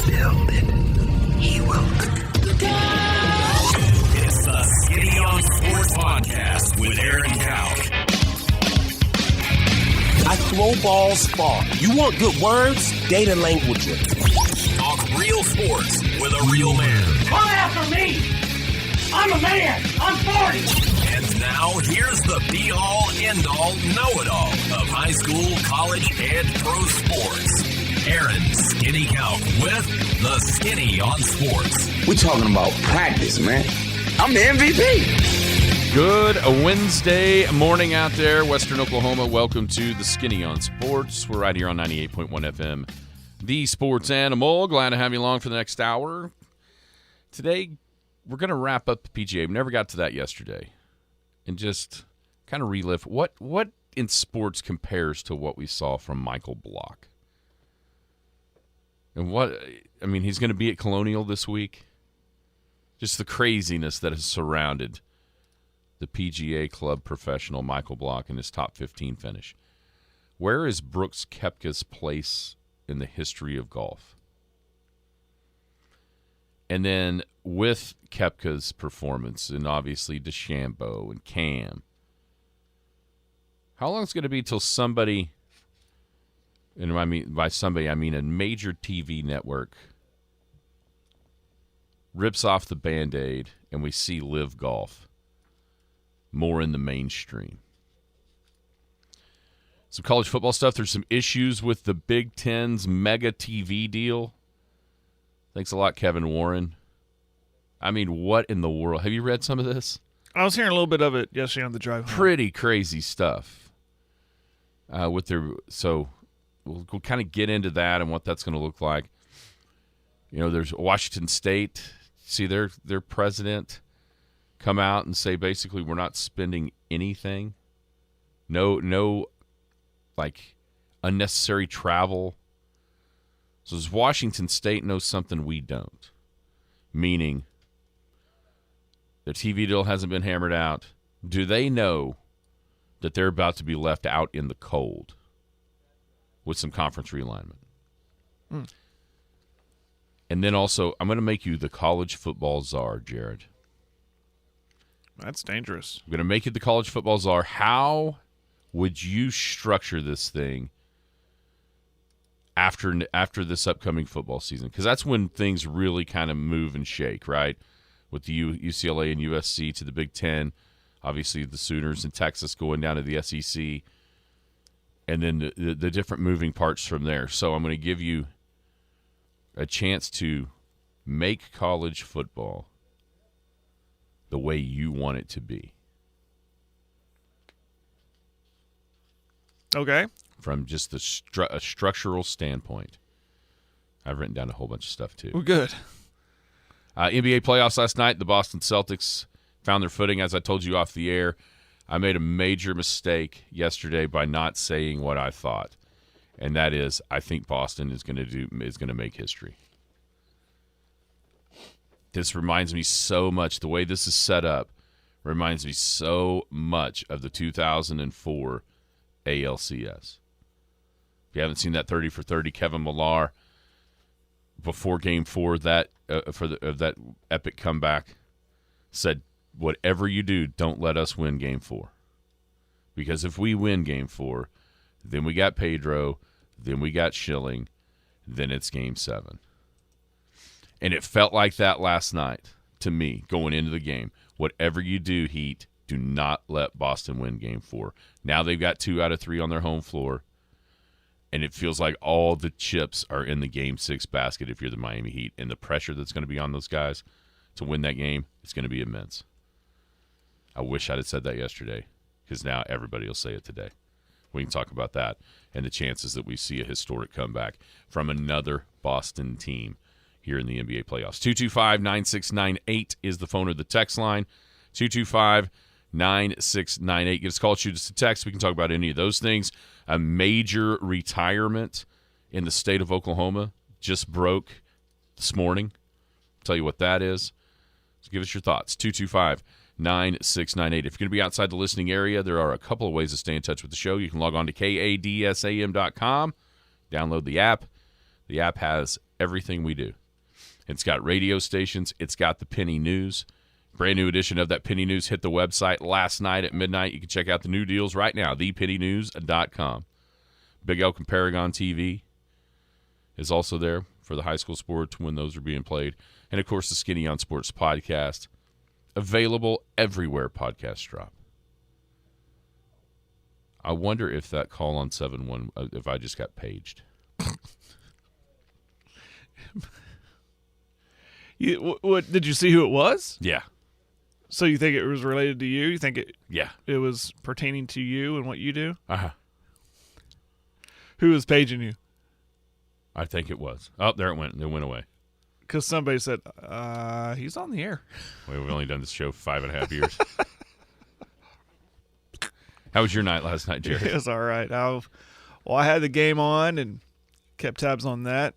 build it. He will. It's the Skinny on Sports Podcast with Aaron Cowk. I throw balls far. You want good words? Data language. Talk real sports with a real man. Come after me! I'm a man! I'm 40! And now, here's the be-all, end-all, know-it-all of high school, college, and pro sports. Aaron Skinny Cowk with the Skinny on Sports. We're talking about practice, man. I'm the MVP. Good Wednesday morning out there, Western Oklahoma. Welcome to the Skinny on Sports. We're right here on 98.1 FM, the Sports Animal. Glad to have you along for the next hour. Today, we're going to wrap up the PGA. We never got to that yesterday. And just kind of relive what in sports compares to what we saw from Michael Block. And he's going to be at Colonial this week. Just the craziness that has surrounded the PGA Club professional Michael Block and his top 15 finish. Where is Brooks Koepka's place in the history of golf? And then with Koepka's performance, and obviously DeChambeau and Cam, how long is it going to be till somebody, and I mean by somebody, I mean a major TV network, rips off the Band-Aid and we see live golf more in the mainstream? Some college football stuff. There's some issues with the Big Ten's mega TV deal. Thanks a lot, Kevin Warren. I mean, what in the world? Have you read some of this? I was hearing a little bit of it yesterday on the drive home. Pretty crazy stuff. So we'll kind of get into that and what that's going to look like. You know, there's Washington State. See their president come out and say basically we're not spending anything. No, like unnecessary travel. So does Washington State know something we don't? Meaning the TV deal hasn't been hammered out. Do they know that they're about to be left out in the cold with some conference realignment? And then also, I'm going to make you the college football czar, Jared. That's dangerous. I'm going to make you the college football czar. How would you structure this thing after this upcoming football season? Because that's when things really kind of move and shake, right? With the UCLA and USC to the Big Ten, obviously the Sooners in Texas going down to the SEC, and then the different moving parts from there. So I'm going to give you a chance to make college football the way you want it to be. Okay. From just a structural standpoint. I've written down a whole bunch of stuff, too. We're good. NBA playoffs last night. The Boston Celtics found their footing, as I told you off the air. I made a major mistake yesterday by not saying what I thought, and that is I think Boston is going to make history. This reminds me so much, the way this is set up reminds me so much of the 2004 ALCS. If you haven't seen that 30 for 30, Kevin Millar, before Game 4 of that epic comeback, said, whatever you do, don't let us win Game 4. Because if we win Game 4, then we got Pedro, then we got Schilling, then it's Game 7. And it felt like that last night to me going into the game. Whatever you do, Heat, do not let Boston win Game 4. Now they've got 2 out of 3 on their home floor, and it feels like all the chips are in the Game 6 basket if you're the Miami Heat, and the pressure that's going to be on those guys to win that game is going to be immense. I wish I'd have said that yesterday, because now everybody will say it today. We can talk about that and the chances that we see a historic comeback from another Boston team here in the NBA playoffs. 225-9698 is the phone or the text line. 225-9698. Give us a call, shoot us a text. We can talk about any of those things. A major retirement in the state of Oklahoma just broke this morning. I'll tell you what that is. So give us your thoughts. 225-9698. If you're going to be outside the listening area, there are a couple of ways to stay in touch with the show. You can log on to kadsam.com, download the app. The app has everything we do. It's got radio stations. It's got the Penny News. Brand new edition of that Penny News hit the website last night at midnight. You can check out the new deals right now, thepennynews.com. Big Elk and Paragon TV is also there for the high school sports when those are being played. And, of course, the Skinny on Sports podcast, available everywhere podcasts drop. I wonder if that call on 7-1, if I just got paged. What did you see who it was? Yeah. So you think it was related to you? You think it was pertaining to you and what you do? Uh-huh. Who was paging you? I think it was. Oh, there it went. It went away. Because somebody said, he's on the air. We've only done this show 5.5 years. How was your night last night, Jerry? It was all right. I had the game on and kept tabs on that.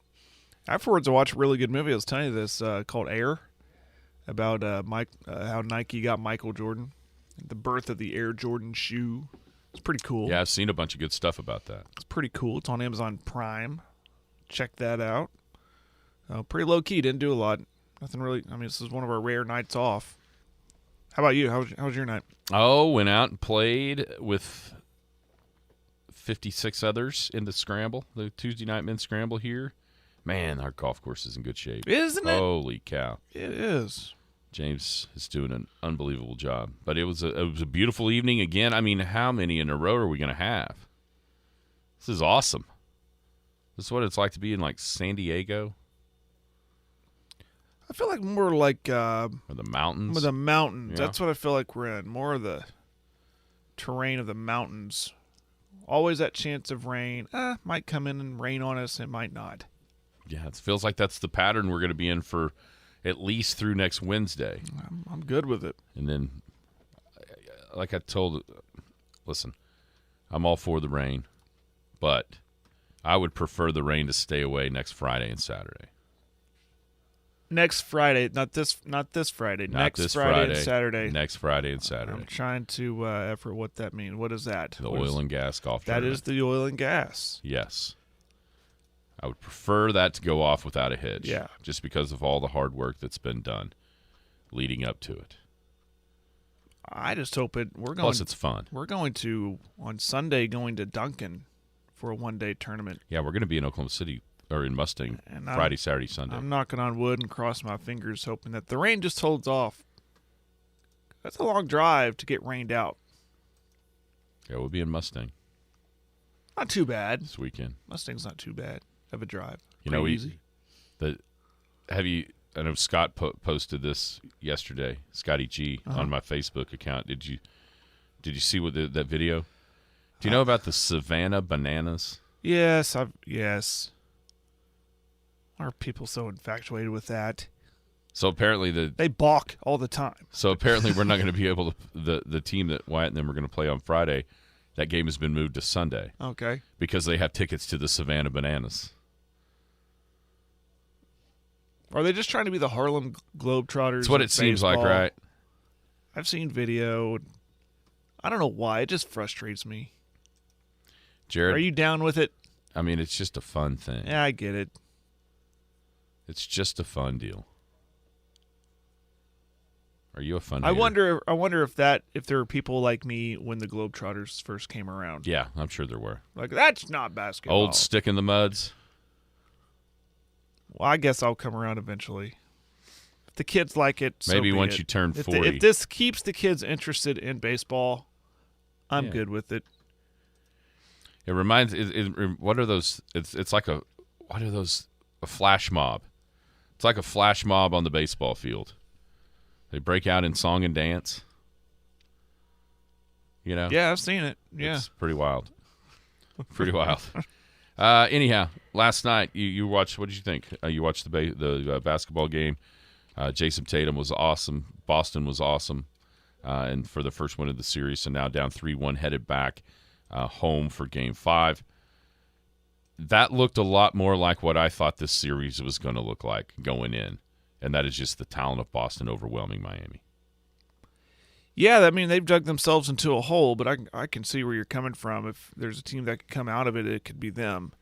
Afterwards, I watched a really good movie. I was telling you this called Air, about how Nike got Michael Jordan, the birth of the Air Jordan shoe. It's pretty cool. Yeah, I've seen a bunch of good stuff about that. It's pretty cool. It's on Amazon Prime. Check that out. Pretty low key. Didn't do a lot. Nothing really. I mean, this is one of our rare nights off. How about you? How was your night? Oh, went out and played with 56 others in the scramble, the Tuesday night men's scramble here. Man, our golf course is in good shape. Isn't it? Holy cow. It is. James is doing an unbelievable job. But it was a beautiful evening again. I mean, how many in a row are we going to have? This is awesome. This is what it's like to be in, like, San Diego. I feel like more like Or the mountains. with the mountains. Yeah. That's what I feel like we're in. More of the terrain of the mountains. Always that chance of rain. Might come in and rain on us. It might not. Yeah, it feels like that's the pattern we're going to be in for at least through next Wednesday. I'm good with it. And then, like I told, listen, I'm all for the rain, but I would prefer the rain to stay away next Friday and Saturday. Next Friday, not this Friday. Not next this Friday and Saturday. Next Friday and Saturday. I'm trying to effort what that means. What is that? The oil and gas golf That tournament. is the oil and gas. Yes. I would prefer that to go off without a hitch. Yeah. Just because of all the hard work that's been done leading up to it. I just hope it. Plus, it's fun. We're going to on Sunday going to Duncan for a one-day tournament. Yeah, we're going to be in Oklahoma City or in Mustang And Friday, Saturday, Sunday. I'm knocking on wood and crossing my fingers, hoping that the rain just holds off. That's a long drive to get rained out. Yeah, we'll be in Mustang Not too bad. this weekend. Mustang's not too bad of a drive. You know, Pretty easy. I know Scott posted this yesterday, Scotty G, on my Facebook account. Did you see that video? Do you know about the Savannah bananas? Yes. Are people so infatuated with that? So apparently They balk all the time. So apparently we're not going to be able to the team that Wyatt and them are going to play on Friday. That game has been moved to Sunday Okay. because they have tickets to the Savannah Bananas. Are they just trying to be the Harlem Globetrotters? That's what of it seems baseball? like, right? I've seen video. I don't know why. It just frustrates me. Jared, Are you down with it? I mean, it's just a fun thing. Yeah, I get it. It's just a fun deal. Are you a fun I hater? wonder if there were people like me when the Globetrotters first came around. Yeah, I'm sure there were. Like, that's not basketball. Old stick in the muds. Well, I guess I'll come around eventually. If the kids like it, so Maybe be once it. you turn If 40. if this keeps the kids interested in baseball, I'm Yeah. good with it. It reminds. What are those? It's like a. What are those? A flash mob. It's like a flash mob on the baseball field. They break out in song and dance. You know. Yeah, I've seen it. Yeah. It's pretty wild. Pretty wild. Anyhow, last night you watched. What did you think? You watched the basketball game. Jason Tatum was awesome. Boston was awesome, and for the first win of the series, so now down 3-1, headed back home for Game 5. That looked a lot more like what I thought this series was going to look like going in, and that is just the talent of Boston overwhelming Miami. Yeah, I mean, they've dug themselves into a hole, but I can see where you're coming from. If there's a team that could come out of it, it could be them.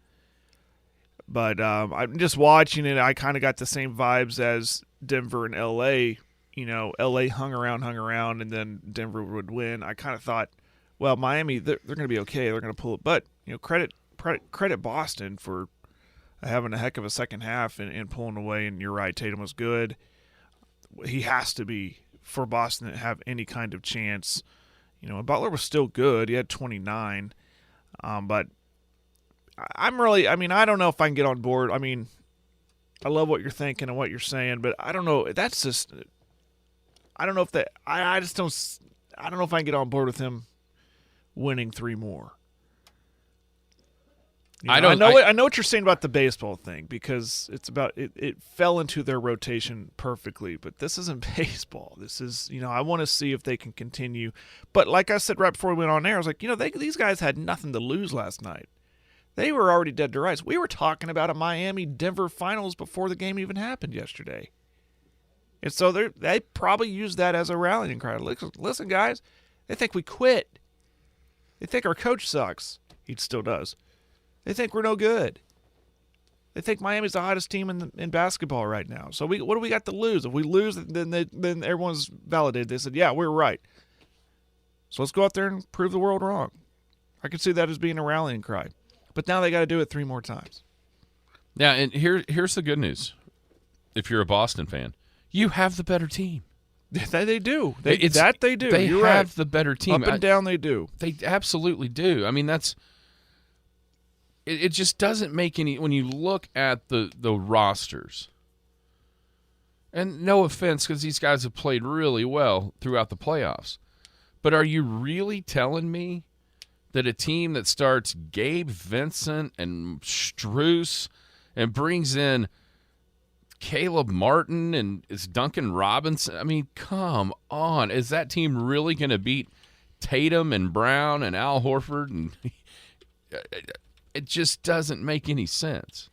But I'm just watching it. I kind of got the same vibes as Denver and L.A. You know, L.A. hung around, and then Denver would win. I kind of thought, well, Miami, they're going to be okay. They're going to pull it. But, you know, credit Boston for having a heck of a second half and pulling away. And you're right, Tatum was good. He has to be for Boston to have any kind of chance. You know, and Butler was still good. He had 29. But I don't know if I can get on board. I mean, I love what you're thinking and what you're saying, but I don't know. That's just – I don't know if that – I just don't – I don't know if I can get on board with him winning 3 more. I know what you're saying about the baseball thing because it's about it fell into their rotation perfectly, but this isn't baseball. This is, you know, I want to see if they can continue. But like I said right before we went on air, I was like, you know, these guys had nothing to lose last night. They were already dead to rights. We were talking about a Miami-Denver finals before the game even happened yesterday. And so they probably used that as a rallying cry. Listen, guys, they think we quit. They think our coach sucks. He still does. They think we're no good. They think Miami's the hottest team in basketball right now. So what do we got to lose? If we lose, then everyone's validated. They said, yeah, we're right. So let's go out there and prove the world wrong. I can see that as being a rallying cry. But now they got to do it 3 more times. Yeah, and here's the good news. If you're a Boston fan, you have the better team. They do. They do. They You're have right. the better team. Up and down they do. They absolutely do. I mean, it just doesn't make any – when you look at the rosters, and no offense because these guys have played really well throughout the playoffs, but are you really telling me that a team that starts Gabe Vincent and Strus and brings in Caleb Martin and is Duncan Robinson? I mean, come on. Is that team really going to beat Tatum and Brown and Al Horford? And it just doesn't make any sense.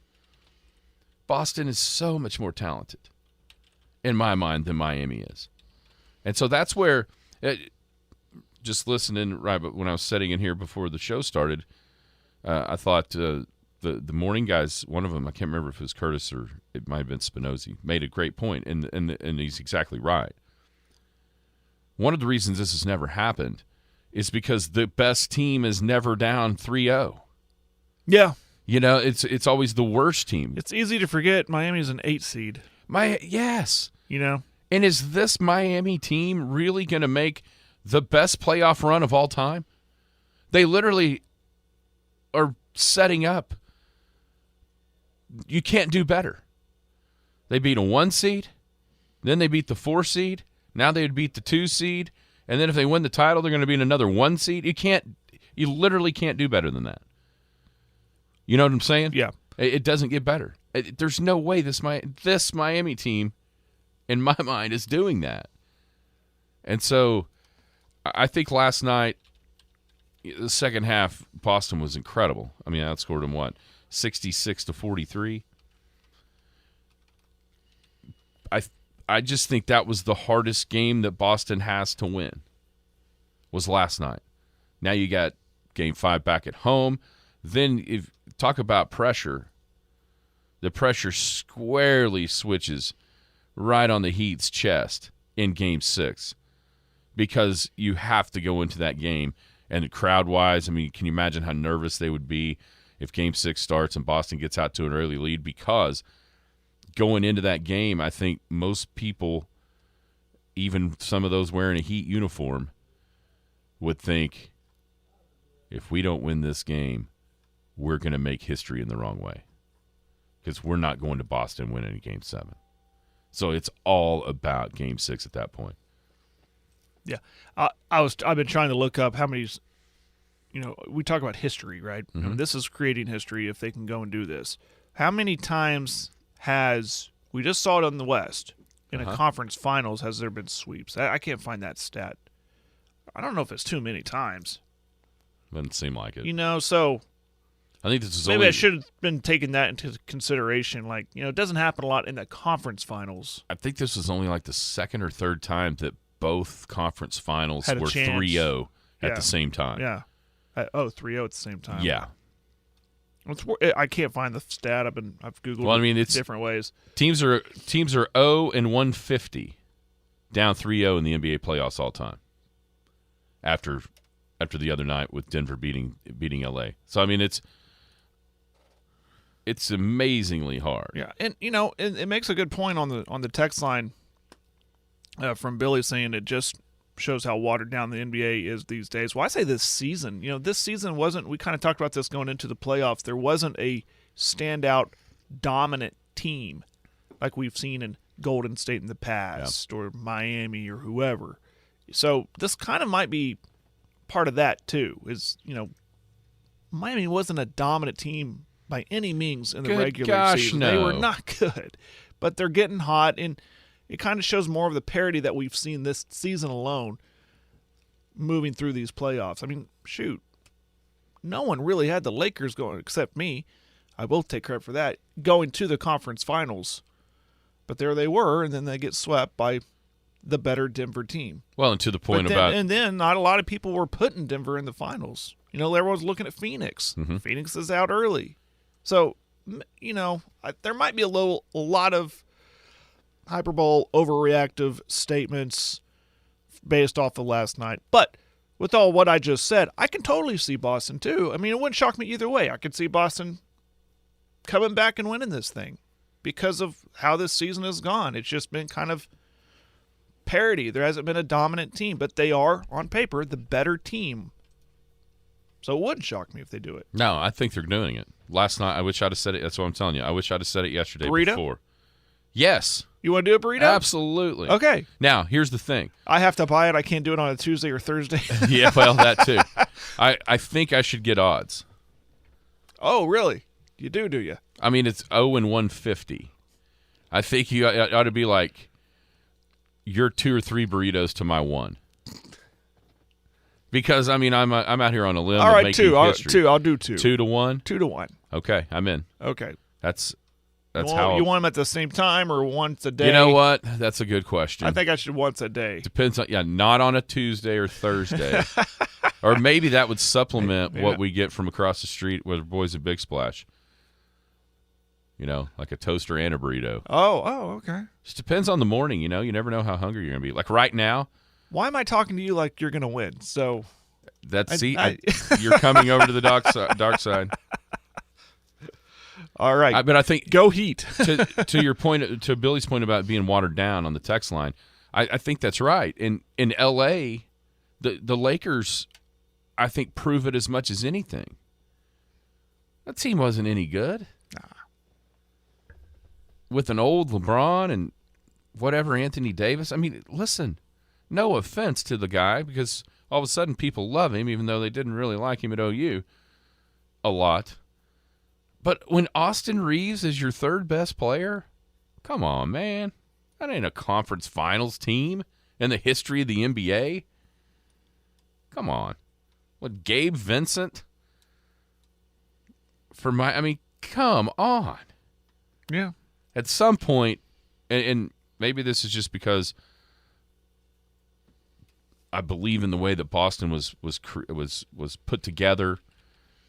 Boston is so much more talented, in my mind, than Miami is. And so that's where just listening, right, but when I was sitting in here before the show started, I thought the morning guys, one of them, I can't remember if it was Curtis or it might have been Spinozzi, made a great point, and he's exactly right. One of the reasons this has never happened is because the best team is never down 3-0. Yeah. You know, it's always the worst team. It's easy to forget Miami's an 8 seed. Yes. You know? And is this Miami team really going to make the best playoff run of all time? They literally are setting up. You can't do better. They beat a 1 seed, then they beat the 4 seed, now they would beat the 2 seed, and then if they win the title, they're going to beat another 1 seed. You literally can't do better than that. You know what I'm saying? Yeah. It doesn't get better. There's no way this Miami team, in my mind, is doing that. And so I think last night, the second half, Boston was incredible. I mean, I outscored them, 66-43. I just think that was the hardest game that Boston has to win, was last night. Now you got Game 5 back at home. Then if talk about pressure, the pressure squarely switches right on the Heat's chest in Game 6 because you have to go into that game. And crowd-wise, I mean, can you imagine how nervous they would be if Game 6 starts and Boston gets out to an early lead? Because going into that game, I think most people, even some of those wearing a Heat uniform, would think, if we don't win this game, we're going to make history in the wrong way because we're not going to Boston winning Game 7. So it's all about Game 6 at that point. Yeah, I've been trying to look up how many. You know, we talk about history, right? Mm-hmm. I mean, this is creating history if they can go and do this. How many times we just saw it in the West in a conference finals? Has there been sweeps? I can't find that stat. I don't know if it's too many times. Doesn't seem like it. You know, so I think this is maybe I should have been taking that into consideration. Like, you know, it doesn't happen a lot in the conference finals. I think this was only like the second or third time that both conference finals were 3-0 at the same time. Yeah. 3-0 at the same time. Yeah. I can't find the stat. I've Googled Well, I mean, it's different ways. Teams are 0-150, down 3-0 in the NBA playoffs all time. After the other night with Denver beating LA. So I mean it's amazingly hard. Yeah, and it makes a good point on the text line from Billy saying it just shows how watered down the NBA is these days. Well, I say this season. This season wasn't. We kind of talked about this going into the playoffs. There wasn't a standout dominant team like we've seen in Golden State in the past or Miami or whoever. So this kind of might be part of that too. Miami wasn't a dominant team by any means in the regular season. No. They were not good, but they're getting hot, and it kind of shows more of the parity that we've seen this season alone moving through these playoffs. I mean, shoot, no one really had the Lakers going except me. I will take credit for that, going to the conference finals. But there they were, and then they get swept by the better Denver team. Well, and to the point And then not a lot of people were putting Denver in the finals. Everyone's looking at Phoenix. Mm-hmm. Phoenix is out early. So, there might be a lot of hyperbole, overreactive statements based off of last night. But with all what I just said, I can totally see Boston too. I mean, it wouldn't shock me either way. I could see Boston coming back and winning this thing because of how this season has gone. It's just been kind of parity. There hasn't been a dominant team, but they are, on paper, the better team. So it wouldn't shock me if they do it. No, I think they're doing it. Last night, I wish I'd have said it. That's what I'm telling you. I wish I'd have said it yesterday before. Yes. You want to do a burrito? Absolutely. Okay. Now, here's the thing. I have to buy it. I can't do it on a Tuesday or Thursday. Yeah, well, that too. I think I should get odds. Oh, really? You do you? I mean, it's 0-150. I think you ought to be like your 2 or 3 burritos to my 1. Because, I mean, I'm out here on a limb. All right, making 2. history. I'll do 2. 2-1? 2-1. Okay, I'm in. Okay. That's You how want them at the same time or once a day? You know what? That's a good question. I think I should once a day. Depends on not on a Tuesday or Thursday. Or maybe that would supplement what we get from across the street with Boys at Big Splash. Like a toaster and a burrito. Oh, okay. Just depends on the morning, You never know how hungry you're going to be. Like right now. Why am I talking to you like you're going to win? So you're coming over to the dark side. All right. But I think go Heat. to your point, to Billy's point about being watered down on the text line, I think that's right. In L.A., the Lakers, I think, prove it as much as anything. That team wasn't any good. Nah. With an old LeBron and whatever Anthony Davis. I mean, listen, no offense to the guy because all of a sudden people love him even though they didn't really like him at OU a lot. But when Austin Reeves is your third best player, come on, man. That ain't a conference finals team in the history of the NBA. Come on. What, Gabe Vincent? Come on. Yeah. At some point, and maybe this is just because I believe in the way that Boston was put together,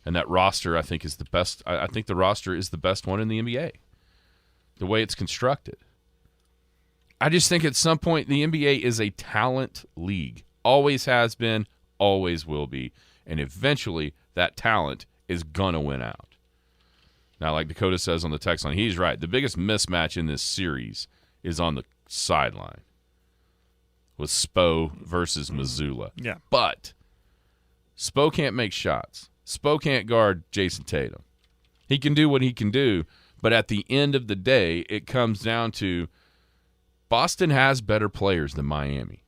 and that roster I think is the best. I think the roster is the best one in the NBA. The way it's constructed, I just think at some point the NBA is a talent league. Always has been, always will be, and eventually that talent is gonna win out. Now, like Dakota says on the text line, he's right. The biggest mismatch in this series is on the sideline with Spo versus Mazzulla. Yeah. But Spo can't make shots. Spo can't guard Jason Tatum. He can do what he can do, but at the end of the day, it comes down to Boston has better players than Miami.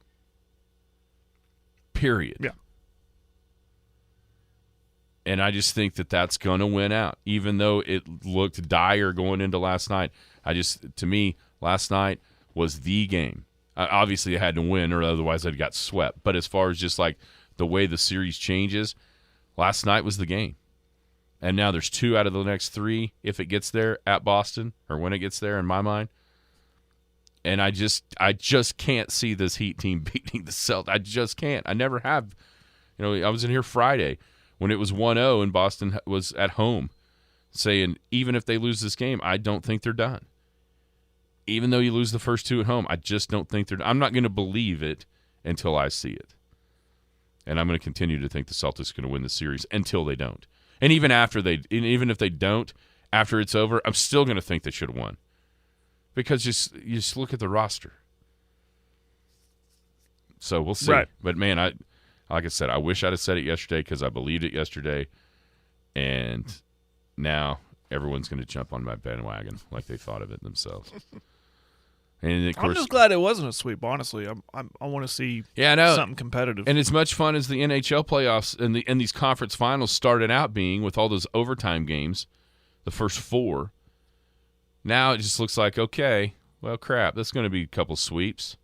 Period. Yeah. And I just think that that's going to win out, even though it looked dire going into last night. To me, last night was the game. Obviously, I had to win, or otherwise I'd got swept. But as far as just like the way the series changes, last night was the game. And now there's 2 out of the next 3 if it gets there at Boston, or when it gets there in my mind. And I just can't see this Heat team beating the Celtics. I just can't. I never have. I was in here Friday when it was 1-0 and Boston was at home. saying even if they lose this game, I don't think they're done. Even though you lose the first 2 at home, I just don't think they're done. I'm not going to believe it until I see it. And I'm going to continue to think the Celtics are going to win the series until they don't. And even even if they don't, after it's over, I'm still going to think they should have won. Because you just look at the roster. So we'll see. Right. But, man, like I said, I wish I'd have said it yesterday because I believed it yesterday. And now everyone's going to jump on my bandwagon like they thought of it themselves. And of course, I'm just glad it wasn't a sweep, honestly. I want to see something competitive. And as much fun as the NHL playoffs and these conference finals started out being with all those overtime games, the first 4, now it just looks like, okay, well, crap, that's going to be a couple sweeps.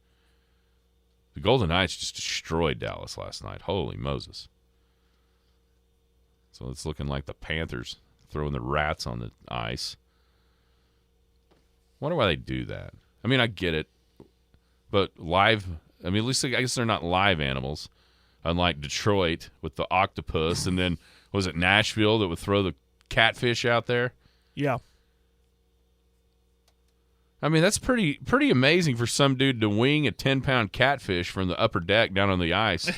The Golden Knights just destroyed Dallas last night. Holy Moses. So it's looking like the Panthers throwing the rats on the ice. Wonder why they do that. I mean, I get it. But live, I mean, at least I guess they're not live animals, unlike Detroit with the octopus. And then, was it Nashville that would throw the catfish out there? Yeah. I mean, that's pretty amazing for some dude to wing a 10-pound catfish from the upper deck down on the ice.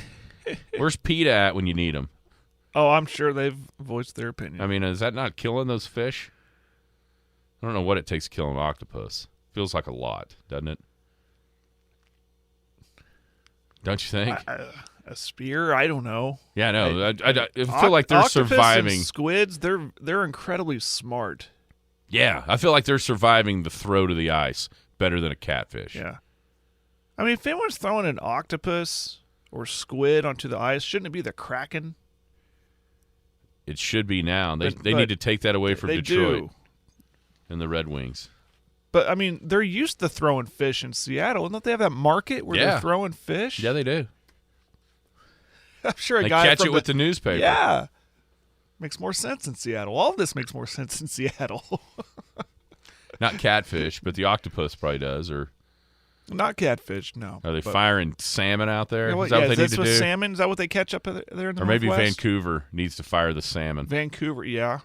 Where's PETA at when you need him? Oh, I'm sure they've voiced their opinion. I mean, is that not killing those fish? I don't know what it takes to kill an octopus. Feels like a lot, doesn't it? Don't you think? A spear? I don't know. Yeah, no. I feel like they're surviving. And squids, they're incredibly smart. Yeah, I feel like they're surviving the throw to the ice better than a catfish. Yeah. I mean, if anyone's throwing an octopus or squid onto the ice, shouldn't it be the Kraken? It should be now. They need to take that away from Detroit and the Red Wings. But, I mean, they're used to throwing fish in Seattle. Don't they have that market where they're throwing fish? Yeah, they do. I'm sure they guy catch it with the newspaper. Yeah. Makes more sense in Seattle. All of this makes more sense in Seattle. Not catfish, but the octopus probably does. Or not catfish, no. Are they firing salmon out there? Yeah, is that what they need to do? Salmon? Is that what they catch up there in the Northwest? Or maybe Vancouver needs to fire the salmon. Vancouver, yeah.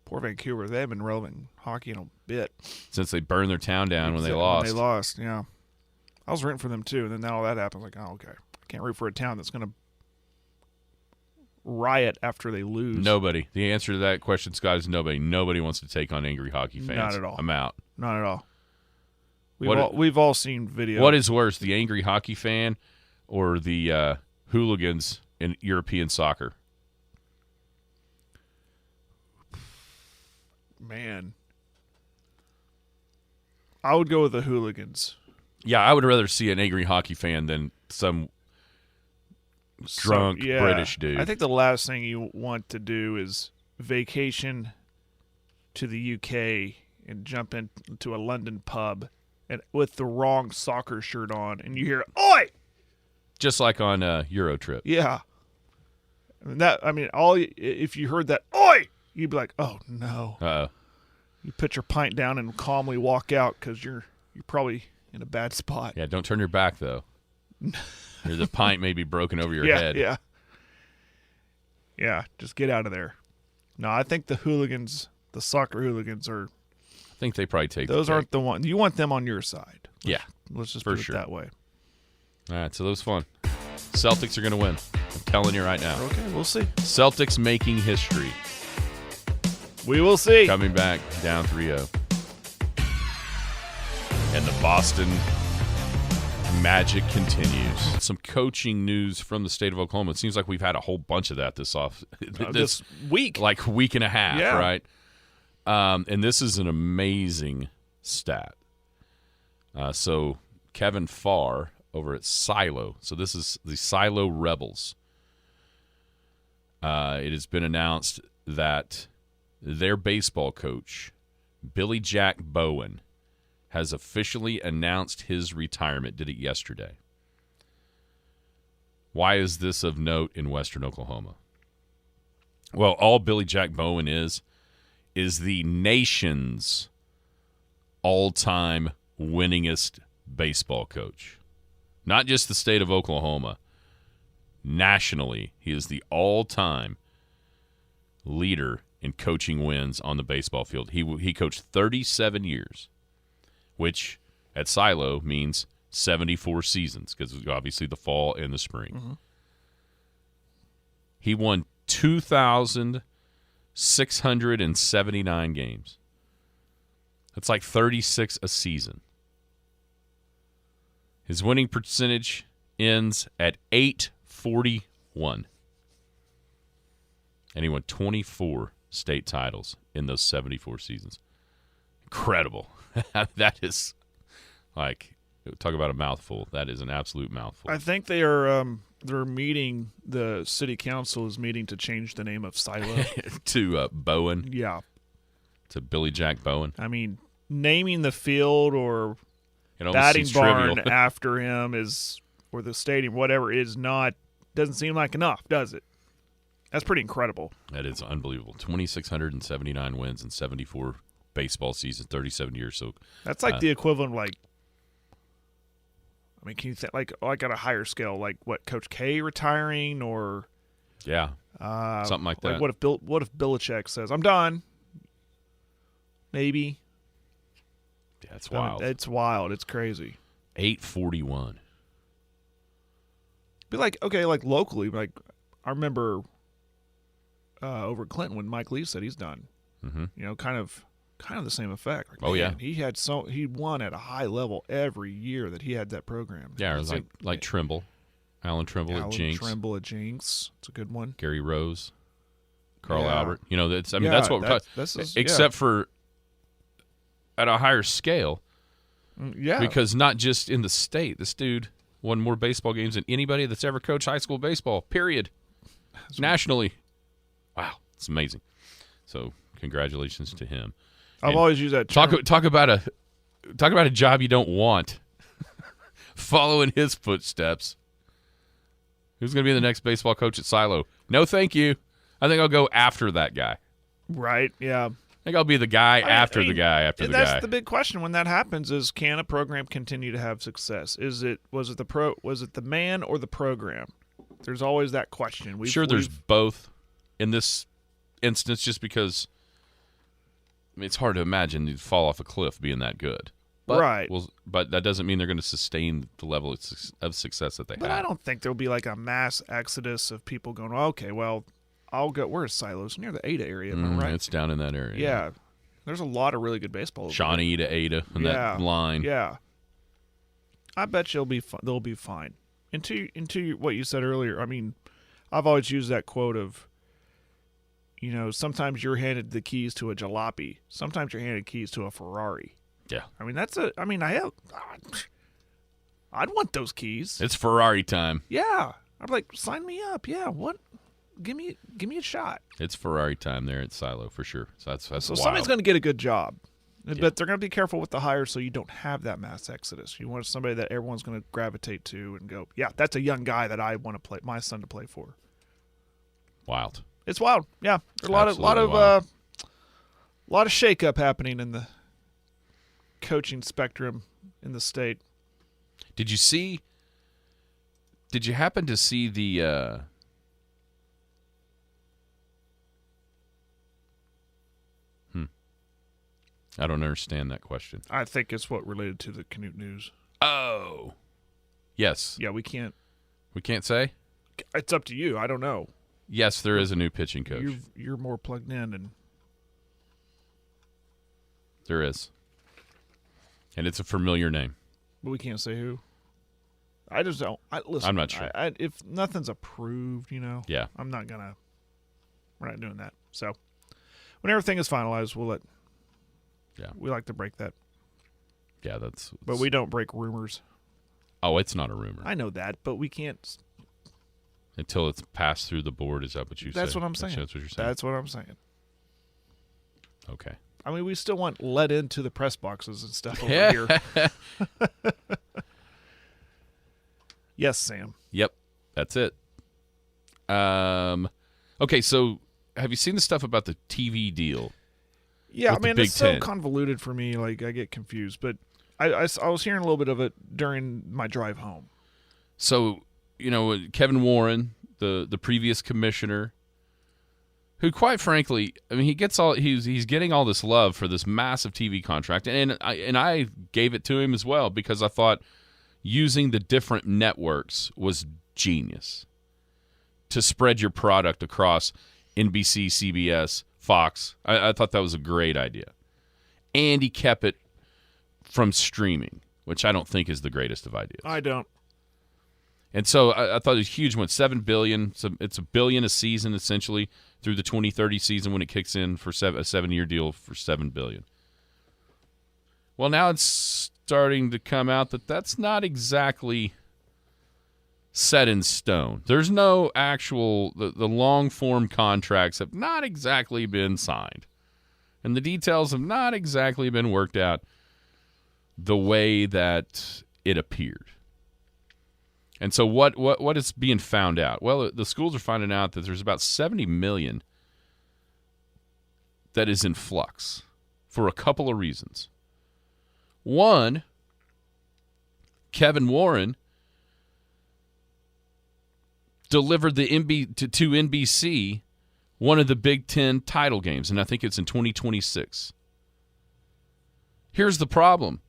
Poor Vancouver. They haven't been relevant in hockey in a bit. Since they burned their town down when they lost. Yeah. I was rooting for them, too. And then now all that happens. Like, oh, okay. I can't root for a town that's going to riot after they lose. Nobody. The answer to that question, Scott, is nobody. Nobody wants to take on angry hockey fans. Not at all. I'm out. Not at all. We've all seen videos. What is worse, the angry hockey fan or the hooligans in European soccer? Man. I would go with the hooligans. Yeah, I would rather see an angry hockey fan than some drunk British dude. I think the last thing you want to do is vacation to the UK and jump into a London pub and with the wrong soccer shirt on, and you hear "Oi!" Just like on Euro Trip. Yeah. If you heard that "Oi!" you'd be like, "Oh no!" Uh-oh. You put your pint down and calmly walk out because you're probably in a bad spot. Yeah, don't turn your back though. The pint may be broken over your head. Yeah, just get out of there. No, I think the soccer hooligans are. I think they probably take those aren't the ones. You want them on your side. Yeah. Let's just put it that way. All right, so that was fun. Celtics are going to win. I'm telling you right now. Okay, we'll see. Celtics making history. We will see. Coming back down 3-0. And the Boston magic continues. Some coaching news from the state of Oklahoma. It seems like we've had a whole bunch of that this week. Like week and a half, right? And this is an amazing stat. So Kevin Farr over at Silo. So this is the Silo Rebels. It has been announced that their baseball coach, Billy Jack Bowen, has officially announced his retirement. Did it yesterday. Why is this of note in Western Oklahoma? Well, all Billy Jack Bowen is the nation's all-time winningest baseball coach. Not just the state of Oklahoma. Nationally, he is the all-time leader in coaching wins on the baseball field. He coached 37 years, which at Silo means 74 seasons because obviously the fall and the spring. Mm-hmm. He won 2,679 games. That's like 36 a season. His winning percentage ends at .841. And he won 24 state titles in those 74 seasons. Incredible. That is, like, talk about a mouthful. That is an absolute mouthful. I think they are they're meeting, the city council is meeting to change the name of Silo. To Bowen. Yeah. To Billy Jack Bowen. I mean, naming the field or It almost batting seems barn trivial. after him is, or the stadium, whatever, doesn't seem like enough, does it? That's pretty incredible. That is unbelievable. 2,679 wins in 74 baseball seasons, 37 years. So That's like the equivalent of, like, I mean, can you think, like at a higher scale, like what, Coach K retiring, or yeah, something like that. Like what if Belichick says, "I'm done"? Maybe. Yeah, it's wild. It's wild. It's crazy. 841. Be like, okay, like locally, like I remember over at Clinton when Mike Lee said he's done. Mm-hmm. You know, kind of the same effect. Like, Oh, yeah. he won at a high level every year that he had that program. Yeah, it was like Trimble, Alan Trimble at Jinx, Trimble at Jinx. It's a good one. Gary Rose, Carl Yeah. Albert. You know, that's Yeah, that's what we're talking. this is- Except for at a higher scale, Yeah, because not just in the state. This dude won more baseball games than anybody that's ever coached high school baseball. Period. Nationally. Wow, it's amazing. So, congratulations to him. I've always used that Talk term. about a job you don't want. Follow in his footsteps. Who's going to be the next baseball coach at Silo? No, thank you. I think I'll go after that guy. Right? Yeah. I think I'll be the guy after the guy after the guy. That's the big question when that happens: is can a program continue to have success? Was it the man or the program? There's always that question. There's both in this instance, just because I mean, it's hard to imagine you'd fall off a cliff being that good. But, right. But that doesn't mean they're going to sustain the level of success that they have. But I don't think there'll be like a mass exodus of people going, okay, well, I'll go. Where's Silos? Near the Ada area, am I right? It's down in that area. Yeah. There's a lot of really good baseball over Shawnee to Ada and that line. Yeah. I bet they'll be fine. Into what you said earlier, I mean, I've always used that quote of, you know, sometimes you're handed the keys to a jalopy. Sometimes you're handed keys to a Ferrari. Yeah. I mean, I'd want those keys. It's Ferrari time. Yeah. I'd like, sign me up. Yeah. What? Give me a shot. It's Ferrari time there at Silo for sure. So that's So wild. somebody's going to get a good job. But they're going to be careful with the hires so you don't have that mass exodus. You want somebody that everyone's going to gravitate to and go, yeah, that's a young guy that I want to play, my son to play for. Wild. It's wild. Yeah. There's a lot of shakeup happening in the coaching spectrum in the state. Did you happen to see the I don't understand that question. I think it's what related to the Canute News. Oh. Yes. Yeah, we can't say? It's up to you. I don't know. Yes, there is a new pitching coach. You're more plugged in, and There is. And it's a familiar name. but we can't say who. I just don't. Listen, I'm not sure. If nothing's approved, Yeah. I'm not gonna. We're not doing that. So when everything is finalized, we'll let. Yeah. We like to break that, Yeah, that's. but we don't break rumors. Oh, it's not a rumor. I know that, but we can't. Until it's passed through the board, is that what you say? That's what I'm saying. That's what you're saying? That's what I'm saying. Okay. I mean, we still want let into the press boxes and stuff over Yeah. here. Yes, Sam. Yep, that's it. Okay, so have you seen the stuff about the TV deal? Yeah, With the man, Big it's so Ten. convoluted for me. Like, I get confused. But I was hearing a little bit of it during my drive home. So, Kevin Warren, the previous commissioner, who, quite frankly, I mean, he's getting all this love for this massive TV contract, and I gave it to him as well because I thought using the different networks was genius to spread your product across NBC, CBS, Fox. I thought that was a great idea. And he kept it from streaming, which I don't think is the greatest of ideas. I don't. And so I thought it was a huge one, $7 billion. So it's $1 billion a season, essentially, through the 2030 season when it kicks in for a 7-year deal for $7 billion. Well, now it's starting to come out that that's not exactly set in stone. There's no actual the long-form contracts have not exactly been signed. And the details have not exactly been worked out the way that it appeared. And so what is being found out? Well, the schools are finding out that there's about $70 million that is in flux for a couple of reasons. One, Kevin Warren delivered to NBC one of the Big Ten title games, and I think it's in 2026. Here's the problem.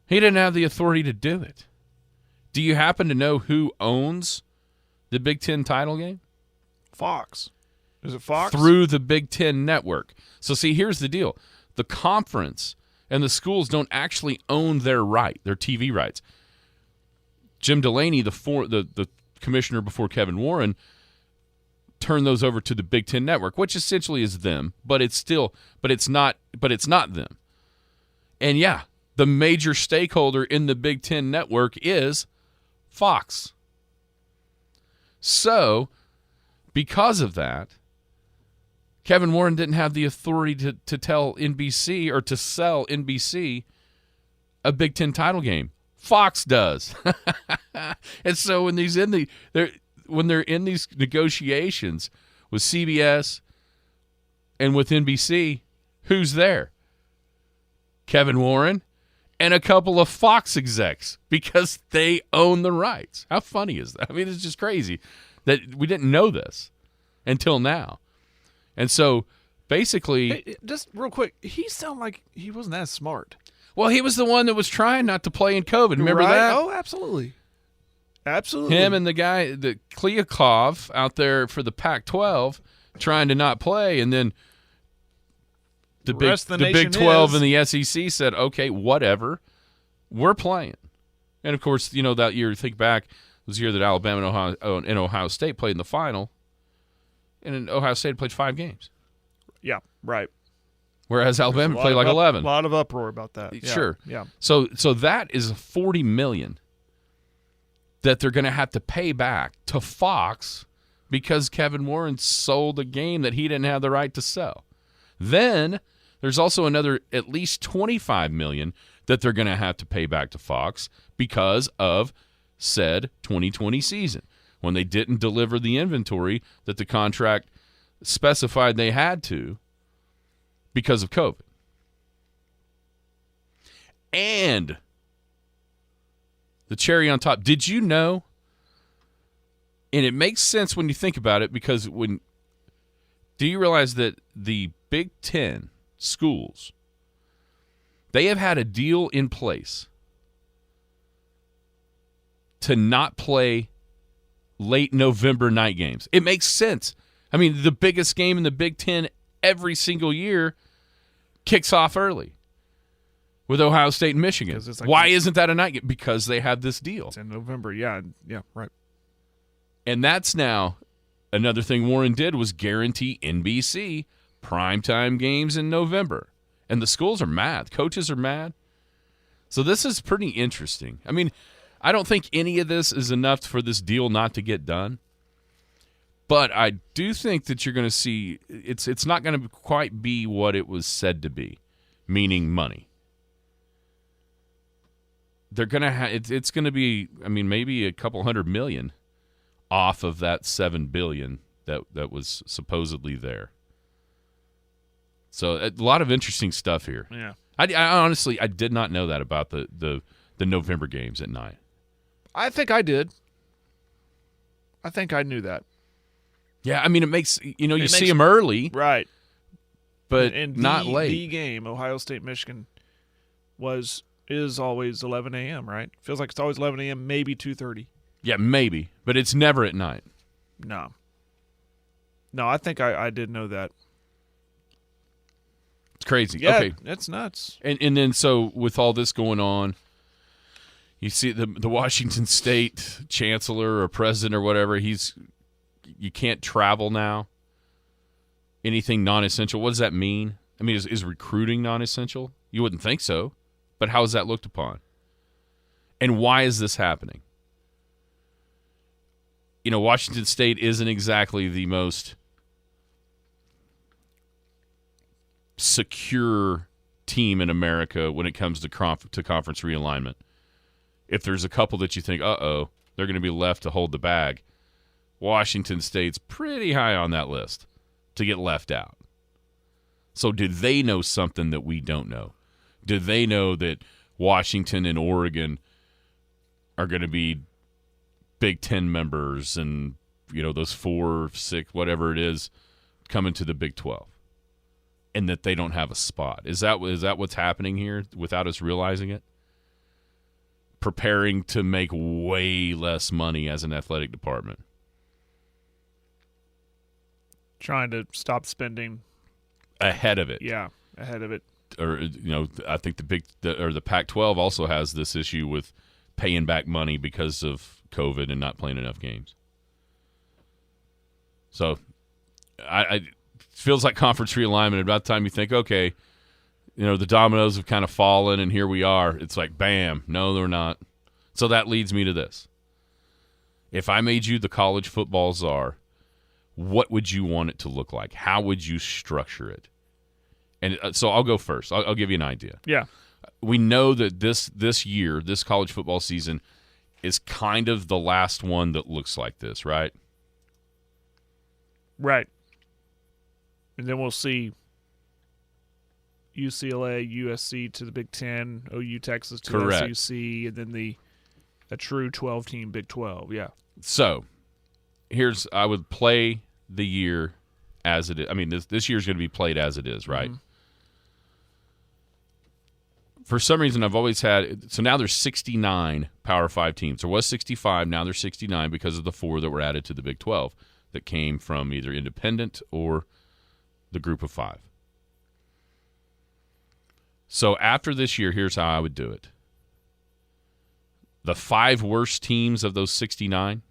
He didn't have the authority to do it. Do you happen to know who owns the Big Ten title game? Fox. Is it Fox? Through the Big Ten network. So see, here's the deal. The conference and the schools don't actually own their TV rights. Jim Delaney, the commissioner before Kevin Warren, turned those over to the Big Ten network, which essentially is them, but it's not them. And yeah, the major stakeholder in the Big Ten network is Fox. So, because of that, Kevin Warren didn't have the authority to tell NBC or to sell NBC a Big Ten title game. Fox does. And so when they're in these negotiations with CBS and with NBC, who's there? Kevin Warren and a couple of Fox execs because they own the rights. How funny is that? I mean, it's just crazy that we didn't know this until now. And so basically... Hey, just real quick, he sounded like he wasn't that smart. Well, he was the one that was trying not to play in COVID. Remember right? that? Oh, absolutely. Absolutely. Him and the guy, the Kliakov, out there for the Pac-12 trying to not play, and then the Big 12 and the SEC said, okay, whatever, we're playing. And, of course, that year, think back, was the year that Alabama and Ohio State played in the final, and Ohio State played 5 games. Yeah, right. Whereas Alabama played like 11. A lot of uproar about that. Yeah, sure. Yeah. So that is $40 million that they're going to have to pay back to Fox because Kevin Warren sold a game that he didn't have the right to sell. Then there's also another at least $25 million that they're going to have to pay back to Fox because of said 2020 season when they didn't deliver the inventory that the contract specified they had to because of COVID. And the cherry on top, did you know, and it makes sense when you think about it, because do you realize that the Big Ten schools, they have had a deal in place to not play late November night games? It makes sense. I mean, the biggest game in the Big Ten every single year kicks off early with Ohio State and Michigan. Why isn't that a night game? Because they have this deal. It's in November. Yeah, right. And that's now another thing Warren did was guarantee NBC primetime games in November. And the schools are mad. Coaches are mad. So this is pretty interesting. I mean, I don't think any of this is enough for this deal not to get done. But I do think that you're going to see it's not going to quite be what it was said to be, meaning money. They're going to it's going to be, I mean, maybe a couple $100 million off of that $7 billion that was supposedly there. So a lot of interesting stuff here. Yeah. I honestly did not know that about the November games at night. I think I did. I think I knew that. Yeah, I mean, it makes you see makes- them early, Right. but And not late. The game, Ohio State, Michigan, is always 11 a.m., right? Feels like it's always 11 a.m., maybe 2:30. Yeah, maybe, but it's never at night. No. No, I think I did know that. It's crazy. Yeah, Okay, that's nuts. and then so with all this going on, you see the Washington State chancellor or president or whatever, you can't travel now. Anything non-essential. What does that mean? I mean, is recruiting non-essential? You wouldn't think so, but how is that looked upon? And why is this happening? Washington State isn't exactly the most secure team in America when it comes to conference realignment. If there's a couple that you think, they're going to be left to hold the bag, Washington State's pretty high on that list to get left out. So did they know something that we don't know? Did they know that Washington and Oregon are going to be Big Ten members and, those 4, 6, whatever it is, coming to the Big 12? And that they don't have a spot. Is that what's happening here without us realizing it? Preparing to make way less money as an athletic department. Trying to stop spending Ahead of it. Yeah, ahead of it. Or I think the Pac-12 also has this issue with paying back money because of COVID and not playing enough games. So, I feels like conference realignment. About the time you think, okay, the dominoes have kind of fallen, and here we are. It's like, bam, no, they're not. So that leads me to this: if I made you the college football czar, what would you want it to look like? How would you structure it? And so I'll go first. I'll give you an idea. Yeah. We know that this year, this college football season, is kind of the last one that looks like this, right? Right. And then we'll see UCLA, USC to the Big Ten, OU, Texas to Correct. the SEC, and then a true 12-team Big 12. Yeah. So I would play the year as it is. I mean, this year's going to be played as it is, right? Mm-hmm. For some reason, I've always had – so now there's 69 Power 5 teams. There was 65. Now there's 69 because of the 4 that were added to the Big 12 that came from either independent or the group of 5. So after this year, here's how I would do it. The 5 worst teams of those 69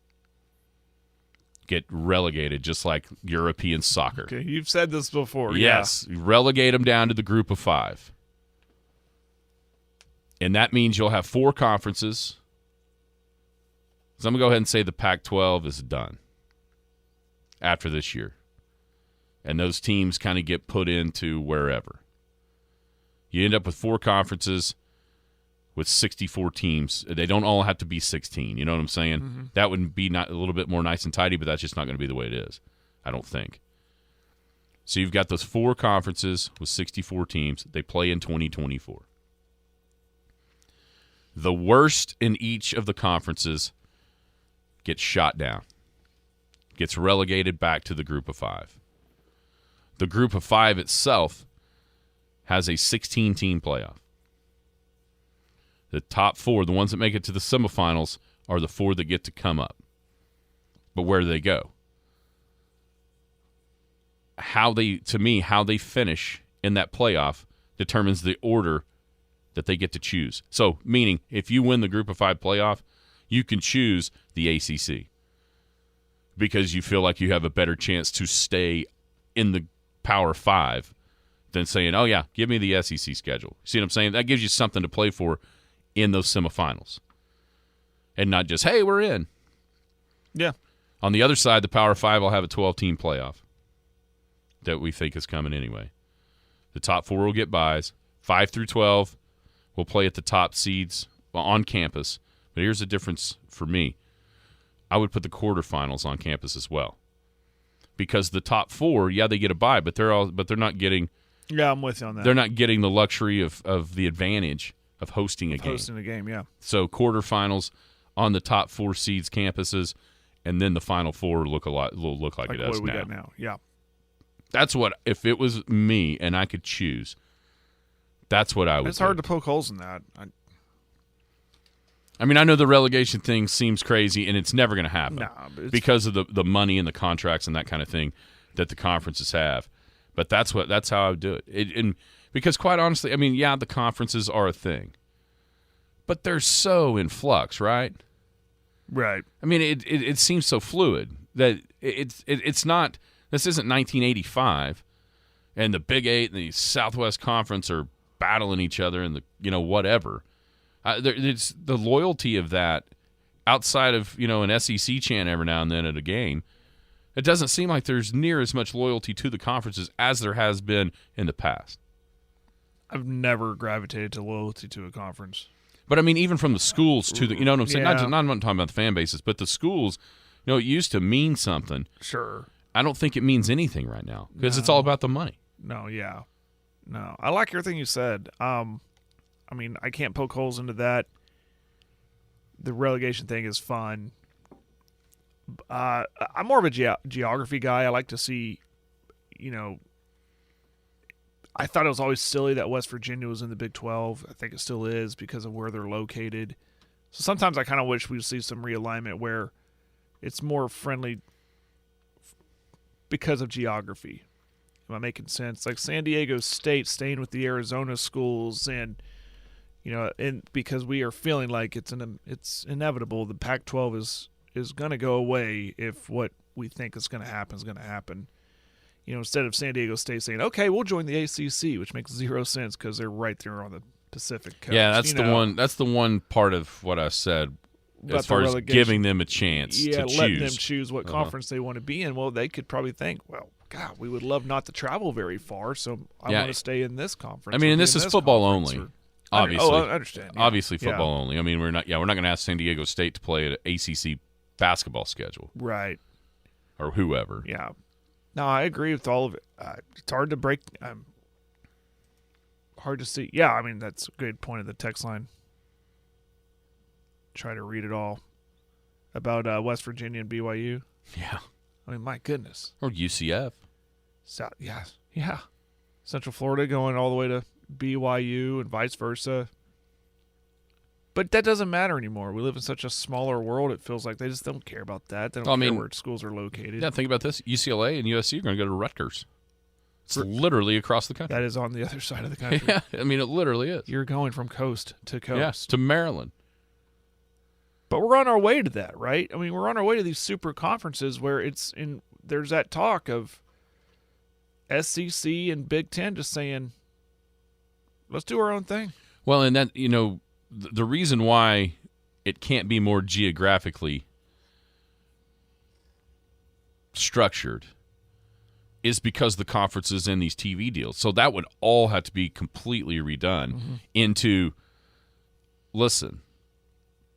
get relegated, just like European soccer. Okay, you've said this before. Yes, relegate them down to the group of 5. And that means you'll have 4 conferences. So I'm going to go ahead and say the Pac-12 is done after this year. And those teams kind of get put into wherever. You end up with 4 conferences with 64 teams. They don't all have to be 16. You know what I'm saying? Mm-hmm. That would be a little bit more nice and tidy, but that's just not going to be the way it is, I don't think. So you've got those 4 conferences with 64 teams. They play in 2024. The worst in each of the conferences gets shot down, gets relegated back to the group of 5. The group of 5 itself has a 16-team playoff. The top 4, the ones that make it to the semifinals, are the 4 that get to come up. But where do they go? How they finish in that playoff determines the order that they get to choose. So, meaning, if you win the group of 5 playoff, you can choose the ACC because you feel like you have a better chance to stay in the Power 5 than saying, oh, yeah, give me the SEC schedule. See what I'm saying? That gives you something to play for in those semifinals and not just, hey, we're in. Yeah. On the other side, the Power 5 will have a 12-team playoff that we think is coming anyway. The top 4 will get byes. 5 through 12 will play at the top seeds on campus. But here's the difference for me. I would put the quarterfinals on campus as well. Because the top 4, yeah, they get a bye, but they're not getting. Yeah, I'm with you on that. They're not getting the luxury of the advantage of hosting a game. Hosting a game, yeah. So quarterfinals on the top 4 seeds campuses, and then the Final Four will look like it does what we now. got now. Yeah. That's what, if it was me and I could choose, that's what I would It's do. hard to poke holes in that. I mean, I know the relegation thing seems crazy, and it's never going to happen But because of the money and the contracts and that kind of thing that the conferences have. But that's how I would do it. And because quite honestly, I mean, yeah, the conferences are a thing, but they're so in flux, right? Right. I mean, it seems so fluid that it's not. This isn't 1985, and the Big Eight and the Southwest Conference are battling each other, and whatever. It's the loyalty of that outside of an SEC chant every now and then at a game. It doesn't seem like there's near as much loyalty to the conferences as there has been in the past. I've never gravitated to loyalty to a conference. But I mean, even from the schools to the, what I'm saying? Yeah. Not talking about the fan bases, but the schools. It used to mean something. Sure. I don't think it means anything right now because it's all about the money. No, yeah. No. I like everything you said. I mean, I can't poke holes into that. The relegation thing is fun. I'm more of a geography guy. I like to see, I thought it was always silly that West Virginia was in the Big 12. I think it still is because of where they're located. So sometimes I kind of wish we'd see some realignment where it's more friendly because of geography. Am I making sense? Like San Diego State staying with the Arizona schools, and and because we are feeling like it's inevitable. The Pac-12 is going to go away if what we think is going to happen is going to happen. Instead of San Diego State saying, "Okay, we'll join the ACC," which makes zero sense because they're right there on the Pacific coast. Yeah, that's the one. That's the one part of what I said as far as giving them a chance to choose. Letting them choose what conference they want to be in. Well, they could probably think, well, God, we would love not to travel very far, so I want to stay in this conference. I mean, and this is football only. Obviously, I understand. Yeah. Obviously, football only. I mean, we're not going to ask San Diego State to play an ACC basketball schedule, right? Or whoever. Yeah. No, I agree with all of it. It's hard to break. Hard to see. Yeah, I mean that's a good point of the text line. Try to read it all about West Virginia and BYU. Yeah. I mean, my goodness. Or UCF. Yeah. Central Florida going all the way to BYU and vice versa. But that doesn't matter anymore. We live in such a smaller world. It feels like they just don't care about that. They don't care where schools are located. Yeah, think about this. UCLA and USC are going to go to Rutgers. It's literally across the country. That is on the other side of the country. Yeah, I mean, it literally is. You're going from coast to coast. Yeah, to Maryland. But we're on our way to that, right? I mean, we're on our way to these super conferences where there's that talk of SEC and Big Ten just saying, let's do our own thing. Well, and that, the reason why it can't be more geographically structured is because the conferences and these TV deals. So that would all have to be completely redone into, listen,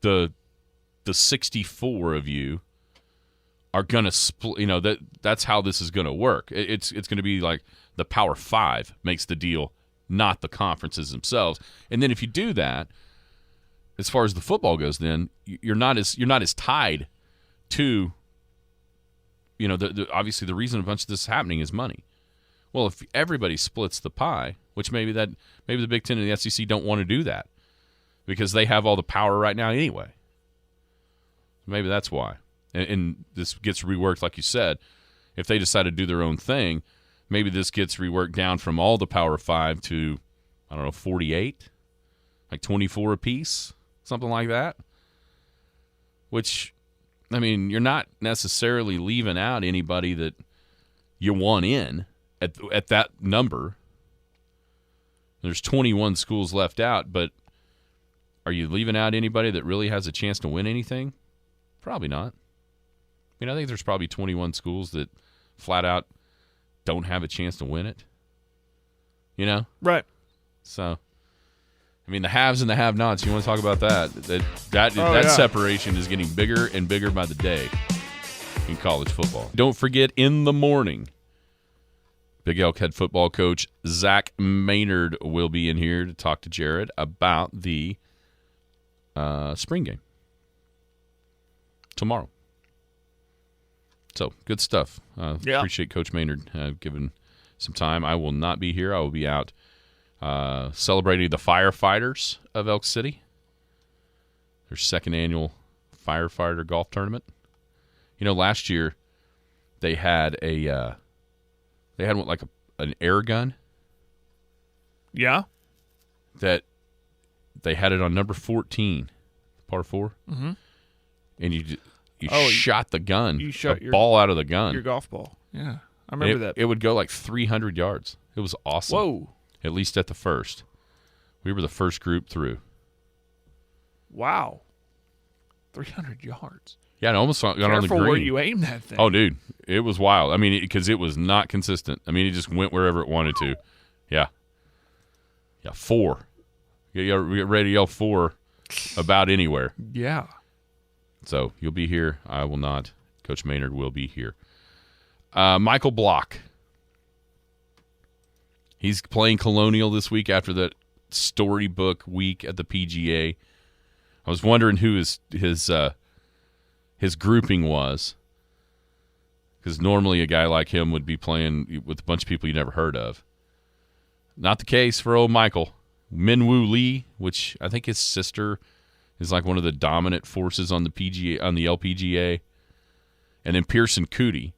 the 64 of you are going to split, that's how this is going to work. It's going to be like the Power Five makes the deal, not the conferences themselves. And then if you do that, as far as the football goes, then you're not as tied to, obviously the reason a bunch of this is happening is money. Well, if everybody splits the pie, which maybe the Big Ten and the SEC don't want to do that because they have all the power right now anyway. Maybe that's why. And this gets reworked, like you said. If they decide to do their own thing, maybe this gets reworked down from all the Power Five to, 48, like 24 apiece, something like that. Which, I mean, you're not necessarily leaving out anybody that you want in at that number. There's 21 schools left out, but are you leaving out anybody that really has a chance to win anything? Probably not. I mean, I think there's probably 21 schools that flat out don't have a chance to win it. Right. So, I mean, the haves and the have-nots, you want to talk about that? That separation is getting bigger and bigger by the day in college football. Don't forget, in the morning, Big Elk head football coach Zach Maynard will be in here to talk to Jared about the spring game tomorrow. So, good stuff. Yeah. Appreciate Coach Maynard giving some time. I will not be here. I will be out celebrating the firefighters of Elk City. Their second annual firefighter golf tournament. Last year they had an air gun. Yeah. That they had it on number 14, par 4. Mm-hmm. And you shot the gun. You shot your ball out of the gun. Your golf ball. Yeah. I remember that. It would go like 300 yards. It was awesome. Whoa. At least at the first. We were the first group through. Wow. 300 yards. Yeah, it almost got on the green. Careful where you aim that thing. Oh, dude. It was wild. I mean, because it was not consistent. I mean, it just went wherever it wanted to. Yeah. Yeah, 4. You're ready to yell 4 about anywhere. Yeah. So you'll be here. I will not. Coach Maynard will be here. Michael Block. He's playing Colonial this week after that storybook week at the PGA. I was wondering who his grouping was, because normally a guy like him would be playing with a bunch of people you never heard of. Not the case for old Michael. Minwoo Lee, which I think his sister is like one of the dominant forces on the PGA, on the LPGA, and then Pearson Coody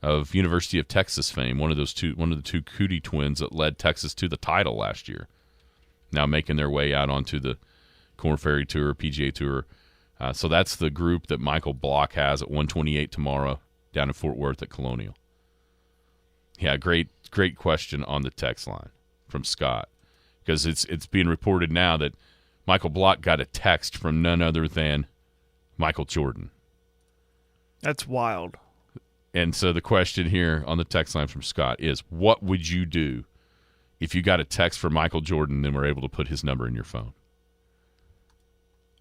of University of Texas fame, one of the two Coody twins that led Texas to the title last year. Now making their way out onto the Korn Ferry Tour, PGA Tour. So that's the group that Michael Block has at 128 tomorrow down in Fort Worth at Colonial. Yeah, great question on the text line from Scott, because it's being reported now that Michael Block got a text from none other than Michael Jordan. That's wild. And so the question here on the text line from Scott is, what would you do if you got a text from Michael Jordan and were able to put his number in your phone?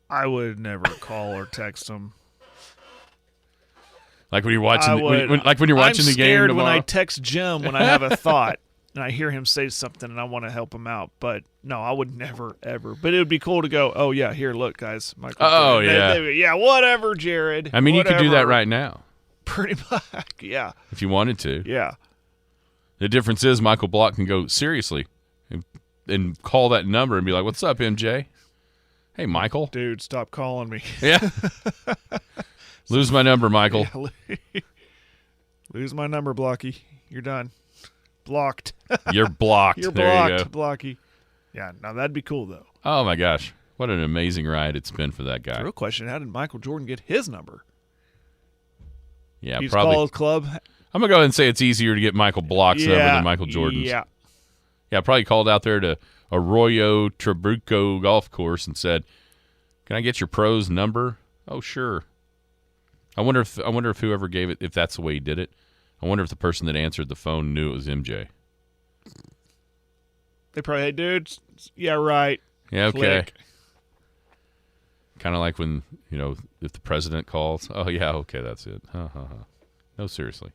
I would never call or text him. Like when you're watching, when you're watching the game tomorrow. When I text Jim when I have a thought and I hear him say something and I want to help him out. But no, I would never ever. But it would be cool to go, oh yeah, here, look, guys. Michael. Oh yeah, yeah, whatever, Jared. I mean, whatever. You could do that right now. Pretty much, yeah. If you wanted to, yeah. The difference is Michael Block can go seriously and call that number and be like, "What's up, MJ? Hey, Michael. Dude, stop calling me." Yeah. Lose my number, Michael. Yeah, lose my number, Blocky. You're done. Blocked. You're blocked. You're there blocked, you go. Blocky. Yeah, now that'd be cool, though. Oh, my gosh. What an amazing ride it's been for that guy. The real question, how did Michael Jordan get his number? Yeah, He's probably. Call his club. I'm going to go ahead and say it's easier to get Michael Block's number than Michael Jordan's. Yeah. Yeah, probably called out there to Arroyo Trabuco Golf Course and said, "Can I get your pro's number?" "Oh, sure." I wonder if whoever gave it, if that's the way he did it, I wonder if the person that answered the phone knew it was MJ. They probably, "Hey, dude, yeah, right." Yeah, okay. Click. Kind of like when, if the president calls, "Oh, yeah, okay, that's it." No, seriously.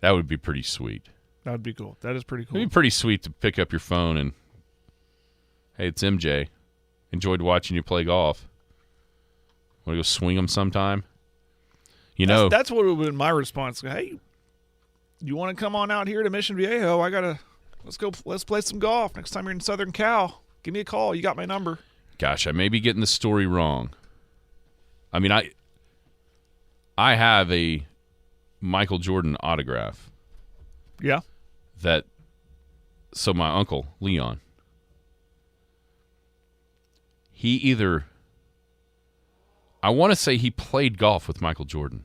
That would be pretty sweet. That would be cool. That is pretty cool. It'd be pretty sweet to pick up your phone and, "Hey, it's MJ. Enjoyed watching you play golf. Want to go swing them sometime?" That's what would have been my response. "Hey, you want to come on out here to Mission Viejo? Let's play some golf. Next time you're in Southern Cal, give me a call. You got my number." Gosh, I may be getting the story wrong. I mean, I have a Michael Jordan autograph. Yeah. So my uncle, Leon, I want to say he played golf with Michael Jordan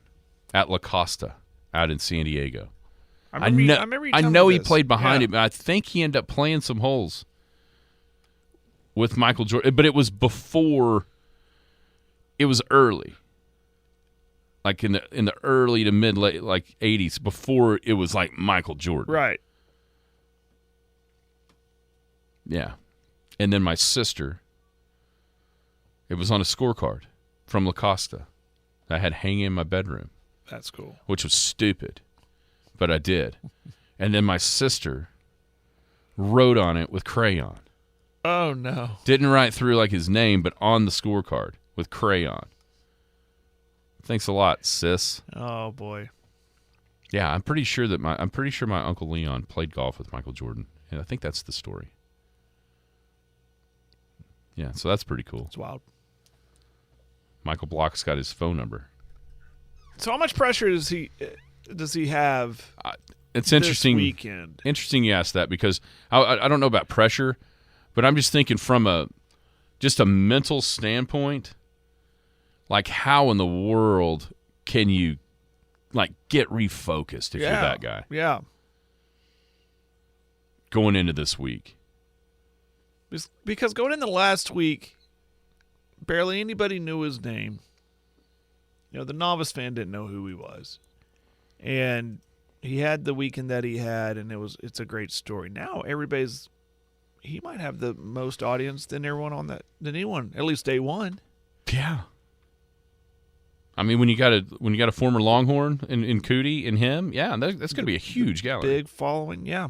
at La Costa out in San Diego. I know he played behind him. I think he ended up playing some holes with Michael Jordan, but it was before. It was early, like in the early to mid late 80s, before it was like Michael Jordan. Right. Yeah, and then my sister. It was on a scorecard from La Costa I had hanging in my bedroom. That's cool. Which was stupid, but I did. And then my sister wrote on it with crayon. Oh, no. Didn't write through like his name, but on the scorecard with crayon. Thanks a lot, sis. Oh boy. Yeah, I'm pretty sure my Uncle Leon played golf with Michael Jordan, and I think that's the story. Yeah, so that's pretty cool. It's wild. Michael Block's got his phone number. So how much pressure does he have? It's interesting. This weekend. Interesting you asked that because I don't know about pressure, but I'm just thinking from just a mental standpoint, like how in the world can you get refocused if you're that guy? Yeah. Going into this week. Because going into last week, barely anybody knew his name. The novice fan didn't know who he was. And he had the weekend that he had, and it's a great story. Now he might have the most audience than anyone, at least day one. Yeah. I mean, when you got a former Longhorn in Cootie and him, yeah, that's going to be a huge gallery. Big following, yeah.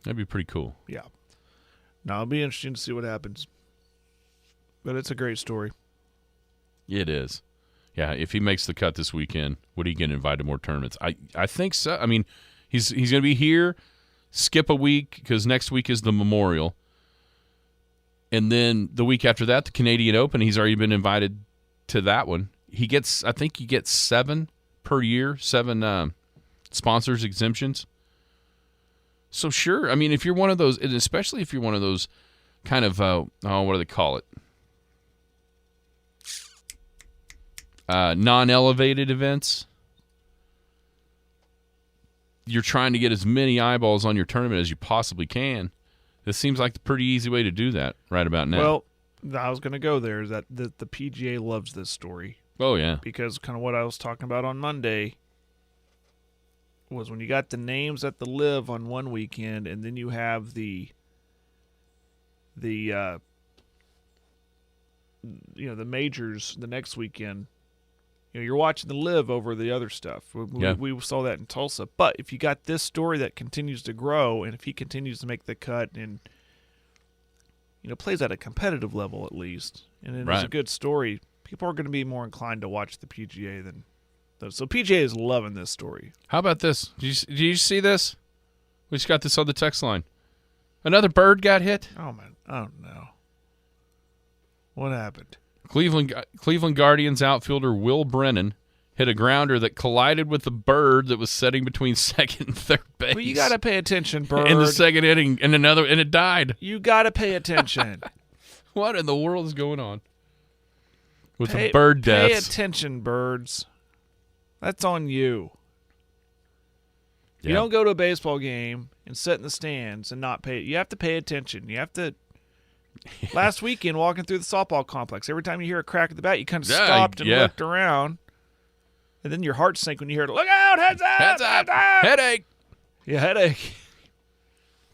That'd be pretty cool. Yeah. Now, it'll be interesting to see what happens. But it's a great story. It is. Yeah, if he makes the cut this weekend, would he get invited to more tournaments? I think so. I mean, he's going to be here, skip a week because next week is the Memorial. And then the week after that, the Canadian Open, he's already been invited to that one. I think he gets 7 per year, 7 sponsors exemptions. So sure, I mean, if you're one of those, and especially if you're one of those kind of, what do they call it? Non-elevated events. You're trying to get as many eyeballs on your tournament as you possibly can. This seems like the pretty easy way to do that right about now. Well, I was going to go there. Is that the PGA loves this story. Oh, yeah. Because kind of what I was talking about on Monday was when you got the names at the Live on one weekend, and then you have the majors the next weekend. You're watching the Live over the other stuff. We saw that in Tulsa. But if you got this story that continues to grow, and if he continues to make the cut and plays at a competitive level at least, and it is a good story, people are going to be more inclined to watch the PGA than those. So PGA is loving this story. How about this? Did you see this? We just got this on the text line. Another bird got hit. Oh man! Oh no! What happened? Cleveland Guardians outfielder Will Brennan hit a grounder that collided with the bird that was setting between second and third base. Well, you got to pay attention, bird. In the second inning, and it died. You got to pay attention. What in the world is going on with the bird deaths? Pay attention, birds. That's on you. Yeah. You don't go to a baseball game and sit in the stands and not pay. You have to pay attention. You have to. Last weekend, walking through the softball complex, every time you hear a crack at the bat, you kind of stopped and looked around. And then your heart sank when you heard, "Look out, heads up, heads up, headache." Yeah, headache.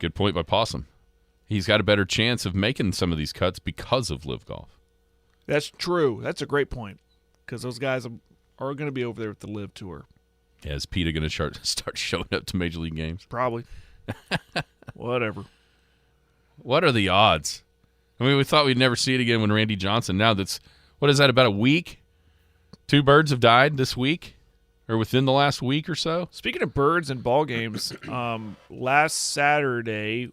Good point by Possum. He's got a better chance of making some of these cuts because of Live Golf. That's true. That's a great point because those guys are going to be over there with the Live Tour. Yeah, is PETA going to start showing up to Major League games? Probably. Whatever. What are the odds? I mean, we thought we'd never see it again when Randy Johnson. Now what is that, about a week? 2 birds have died this week or within the last week or so. Speaking of birds and ball games, last Saturday,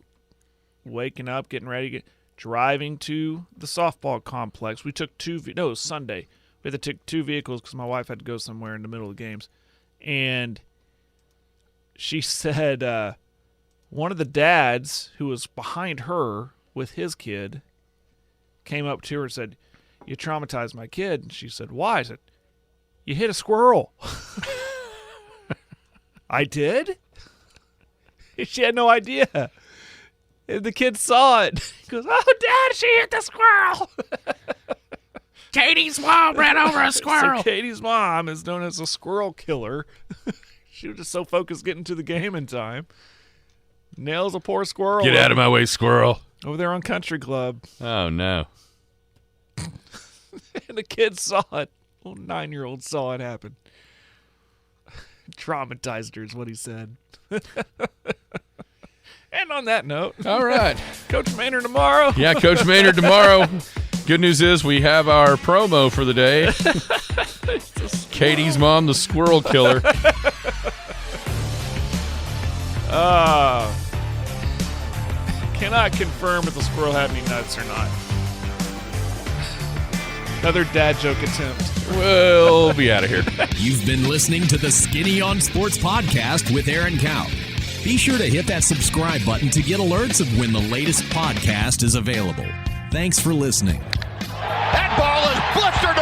waking up, getting ready, driving to the softball complex. We took it was Sunday. We had to take 2 vehicles because my wife had to go somewhere in the middle of the games. And she said one of the dads who was behind her with his kid came up to her and said, "You traumatized my kid." And she said, "Why?" I said, "You hit a squirrel." I did? She had no idea. And the kid saw it. He goes, "Oh, Dad, she hit the squirrel." Katie's mom ran over a squirrel. So Katie's mom is known as a Squirrel Killer. She was just so focused getting to the game in time. Nails a poor squirrel. Get out of my way, squirrel. Over there on Country Club. Oh, no. And the kid saw it. Little 9-year-old saw it happen. Traumatized her is what he said. And And on that note, All right. Coach Maynard tomorrow. Yeah, Coach Maynard tomorrow. Good news is we have our promo for the day. Katie's mom, the Squirrel Killer. Cannot confirm if the squirrel had any nuts or not. Another dad joke attempt. We'll be out of here. You've been listening to the Skinny on Sports podcast with Aaron Cow. Be sure to hit that subscribe button to get alerts of when the latest podcast is available. Thanks for listening. That ball is blistered